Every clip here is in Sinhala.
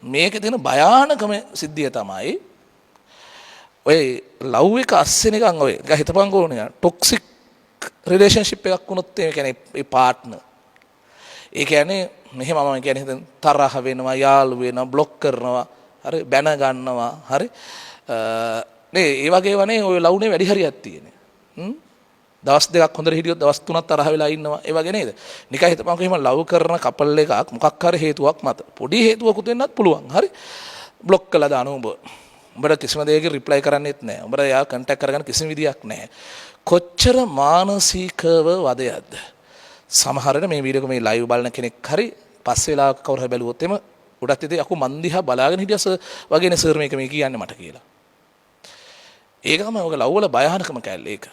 මේකේ තියෙන භයානකම සිද්ධිය තමයි ඔය ලව් එක අස්සේ නිකන් ඔය නිකන් හිතපංකෝ නිකන් ටොක්සික් රිලේෂන්ෂිප් එකක් වුණොත් ඒ කියන්නේ ඒ පාර්ට්නර් ඒ කියන්නේ මෙහෙම මම කියන්නේ හිතෙන් තරහ වෙනවා යාළු වෙනවා બ્લોක් කරනවා හරි බැන ගන්නවා හරි නේ ඒ වගේ වනේ ඔය ලව්නේ වැඩි හරියක් තියෙන්නේ දවස් දෙකක් හොඳට හිටියොත් දවස් තුනක් තරහ වෙලා ඉන්නවා ඒ වගේ නේද නිකන් හිතපන්කෝ එහෙම ලව් කරන කපල් එකක් මොකක් හරි හේතුවක් මත පොඩි හේතුවකුත් වෙන්නත් පුළුවන් හරි બ્લોක් කළා දාන උඹට කිසිම දෙයකින් රිප්ලයි කරන්නෙත් නැහැ උඹට යා කන්ටැක්ට් කරගන්න කිසිම විදියක් නැහැ කොච්චර මානසිකව වදයක්ද සමහරට මේ වීඩියෝ එක මේ ලයිව් බලන කෙනෙක් හරි පස්සේ වෙලාවක කවුරු හරි බැලුවොත් එම උඩත් ඉතින් අකු මන් දිහා බලාගෙන හිටියස වගේනේ සර් මේක මේ කියන්නේ මට කියලා ඒක තමයි ඔය ලව් වල භයානකම කැලේ ඒක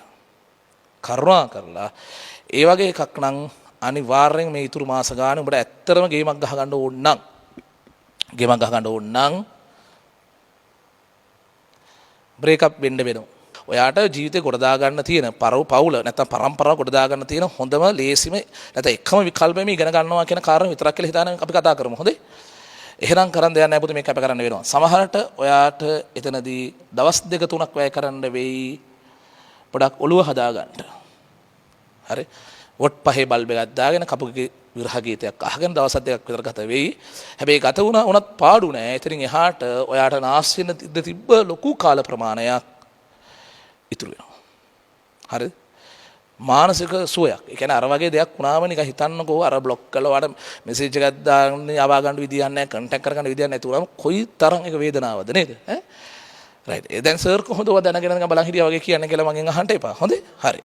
කරුණා කරලා ඒ වගේ එකක් නම් අනිවාර්යෙන් මේ ඉතුරු මාස ගානේ උඹට ඇත්තටම ගේමක් ගහගන්න ඕන නම් බ්‍රේක් අප් වෙන්න වෙනවා. ඔයාට ජීවිතේ ගොඩ දා ගන්න තියෙන පවුල නැත්නම් පරම්පරාව ගොඩ දා ගන්න තියෙන හොඳම ලේසිම නැත්නම් එකම විකල්පය මේ ඉගෙන ගන්නවා කියන කාරණා විතරක් කියලා හිතාන අපි කතා කරමු. හොඳේ? එහෙනම් කරන් දෙයක් නැහැ පුතේ මේක අප කරන්න වෙනවා. සමහරට ඔයාට එතනදී දවස් දෙක තුනක් වැය කරන්න වෙයි. පොඩක් ඔළුව හදා ගන්න. හරි? වොට් පහේ බල්බ් එකක් දාගෙන කපුගේ විරහ ගීතයක් අහගෙන දවස් දෙකක් විතර ගත වෙයි. හැබැයි ගත වුණත් පාඩු නෑ. එතනින් එහාට ඔයාට නාස්ති වෙන තිබ්බ ලොකු කාල ප්‍රමාණයක් ඉතුරු වෙනවා. හරිද? මානසික සුවයක්. ඒ කියන්නේ අර වගේ දෙයක් වුණාම නිකන් හිතන්නකෝ අර બ્લોක් කළා වාට මෙසේජ් එකක් දාන්න යවා ගන්න විදියක් නැහැ, කන්ටැක්ට් කරගන්න විදියක් නැති වුණාම කොයි තරම් එක වේදනාවක්ද නේද? ඈ රයිට්. දැන් සර් කොහොමද ඔය දැනගෙන බලන් හිටියා වගේ කියන්නේ කියලා මගෙන් අහන්න එපා. හොඳේ? හරි.